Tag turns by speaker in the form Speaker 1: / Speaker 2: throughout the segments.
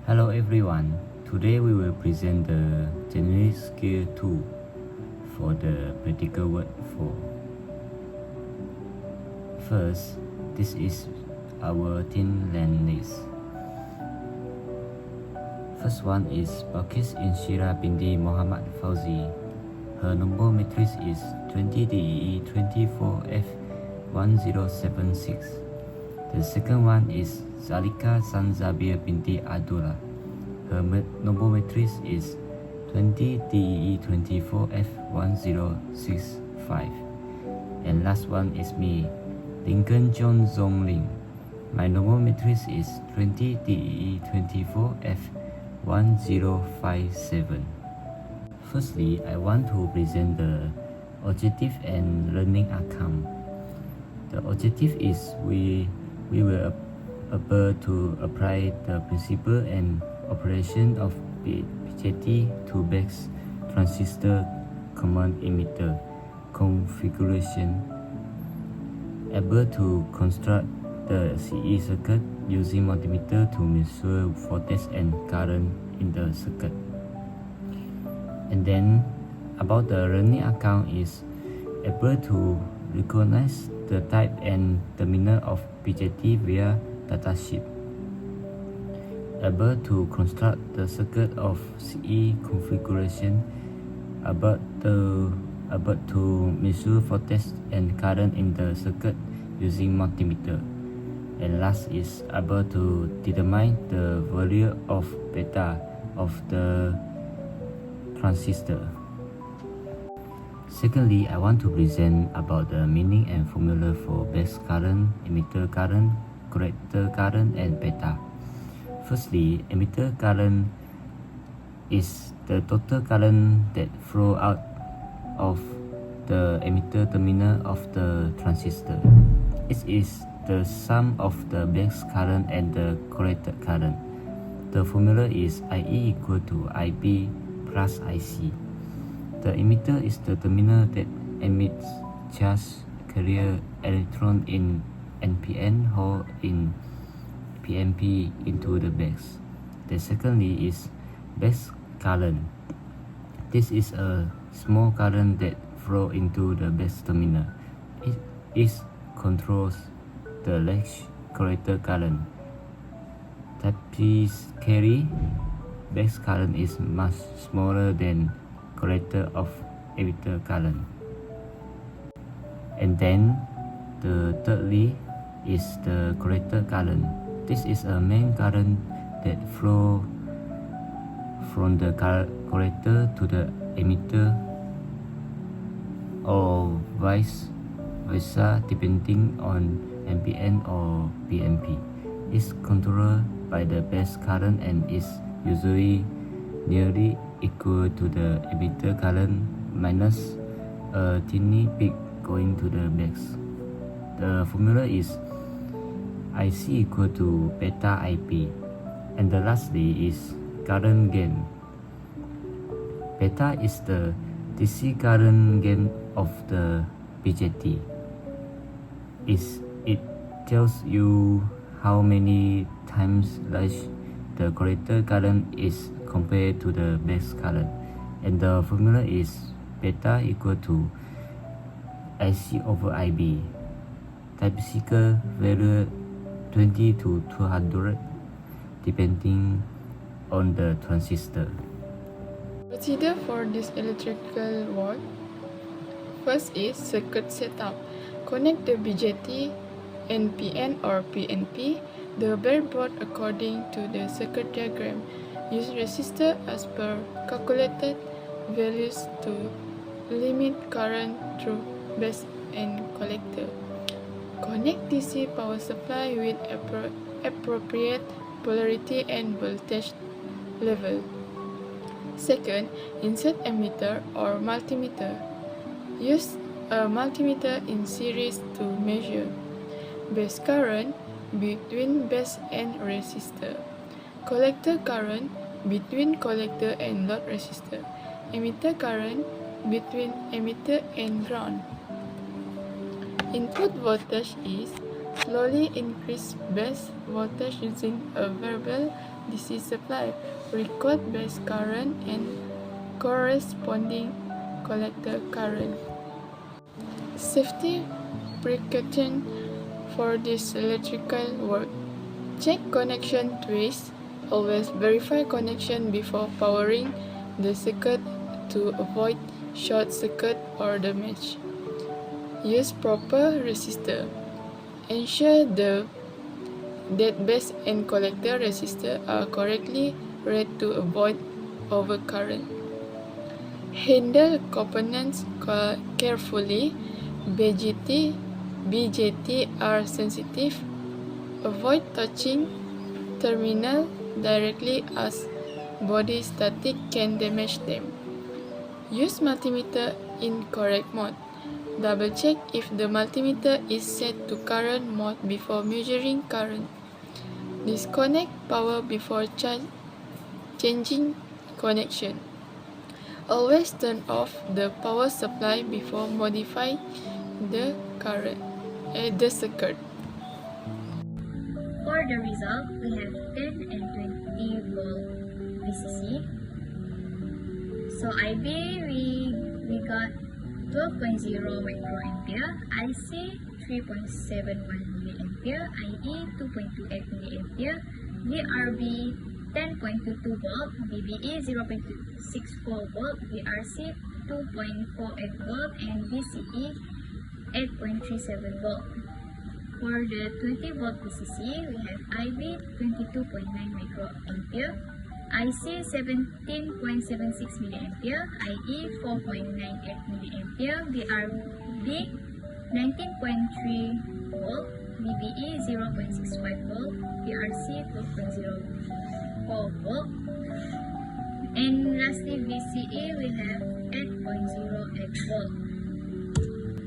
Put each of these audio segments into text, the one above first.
Speaker 1: Hello everyone, today we will present the generic skill 2 for the practical word 4. First, this is our thin land list. First one is Balkis Inshira binti Muhammad Fauzi. Her number matrix is 20 DEE 24F1076. The second one is Zalika Sanzabir binti Abdullah. Her number matrix is 20 DEE 24F1065. And last one is me, Lincoln John Zongling. My number matrix is 20 DEE 24F1057. Firstly, I want to present the objective and learning outcome. The objective is we will able to apply the principle and operation of BJT to base transistor common emitter configuration, able to construct the CE circuit using multimeter to measure voltage and current in the circuit. And then about the learning account is able to recognize the type and terminal of BJT via datasheet, able to construct the circuit of CE configuration, able to measure voltage and current in the circuit using multimeter, and last is able to determine the value of beta of the transistor. Secondly, I want to present about the meaning and formula for base current, emitter current, collector current, and beta. Firstly, emitter current is the total current that flow out of the emitter terminal of the transistor. It is the sum of the base current and the collector current. The formula is IE equal to IP plus IC. The emitter is the terminal that emits charge carrier electron in NPN hole in PNP into the base. The secondly is base current. This is a small current that flow into the base terminal. It controls the large collector current. Typically, base current is much smaller than collector of emitter current. And then the thirdly is the collector current. This is a main current that flow from the collector to the emitter or vice versa depending on NPN or PNP. It's controlled by the base current and is usually nearly equal to the emitter current minus a tiny peak going to the base. The formula is IC equal to beta IP. And the lastly is current gain. Beta is the DC current gain of the BJT. It tells you how many times large the collector current is compared to the base current, and the formula is beta equal to IC over IB. Typical value 20 to 200 depending on the transistor.
Speaker 2: Procedure for this electrical ward. First is circuit setup. Connect the BJT, NPN or PNP, the breadboard according to the circuit diagram. Use resistor as per calculated values to limit current through base and collector. Connect DC power supply with appropriate polarity and voltage level. Second, insert emitter or multimeter. Use a multimeter in series to measure base current between base and resistor, collector current between collector and load resistor, emitter current between emitter and ground. Input voltage is slowly increase base voltage using a variable DC supply, record base current and corresponding collector current. Safety precaution for this electrical work. Check connection trace. Always verify connection before powering the circuit to avoid short circuit or damage. Use proper resistor. Ensure that base and collector resistor are correctly read to avoid overcurrent. Handle components carefully. BJT are sensitive. Avoid touching terminal directly as body static can damage them. Use multimeter in correct mode. Double check if the multimeter is set to current mode before measuring current. Disconnect power before changing connection. Always turn off the power supply before modifying the circuit.
Speaker 3: For the result, we have 10 and 20 volt VCC. So IB we got 12.0 microampere, IC 3.71 milliampere, IE 2.28 milliampere, VRB 10.22 volt, VBE 0.64 volt, VRC 2.48 volt, and VCE 8.37 volt. For the 20 volt VCC, we have IB 22.9 microampere, IC 17.76 milliampere, IE 4.98 milliampere, VRB 19.3 volt, VBE 0.65 volt, VRC 12.04 volt, and lastly VCE we have 8.08 volt.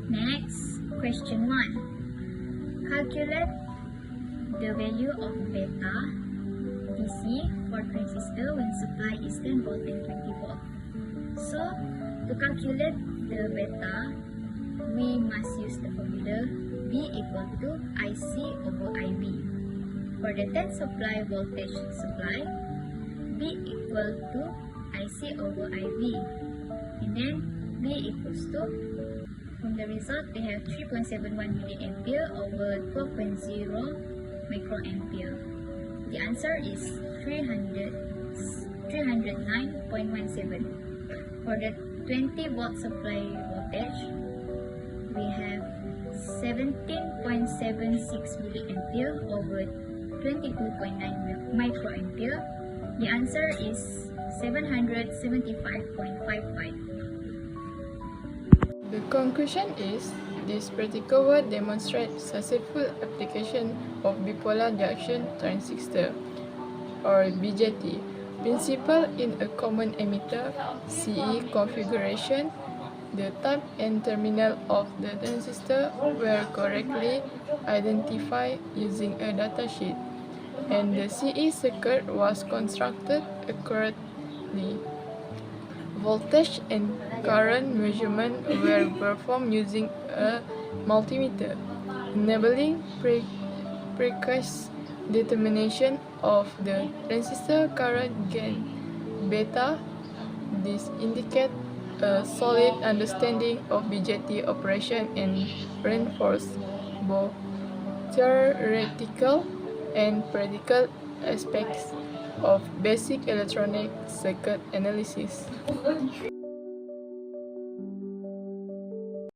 Speaker 3: Next, question 1. Calculate the value of beta DC for transistor when supply is 10 volt and 20 volt. So, to calculate the beta, we must use the formula B equal to IC over IB. For the 10 supply voltage supply, B equal to IC over IB. And then B equals to, from the result, we have 3.71 milliampere over 12.0 microampere. The answer is 309.17. For the 20 volt supply voltage, we have 17.76 milliampere over 22.9 microampere. The answer is 775.55.
Speaker 2: The conclusion is, this practical work demonstrates successful application of bipolar junction transistor, or BJT, principle in a common emitter CE configuration. The type and terminal of the transistor were correctly identified using a datasheet, and the CE circuit was constructed accurately. Voltage and current measurement were performed using a multimeter, enabling precise determination of the transistor current gain beta. This indicates a solid understanding of BJT operation and reinforce both theoretical and practical aspects of basic electronic circuit analysis.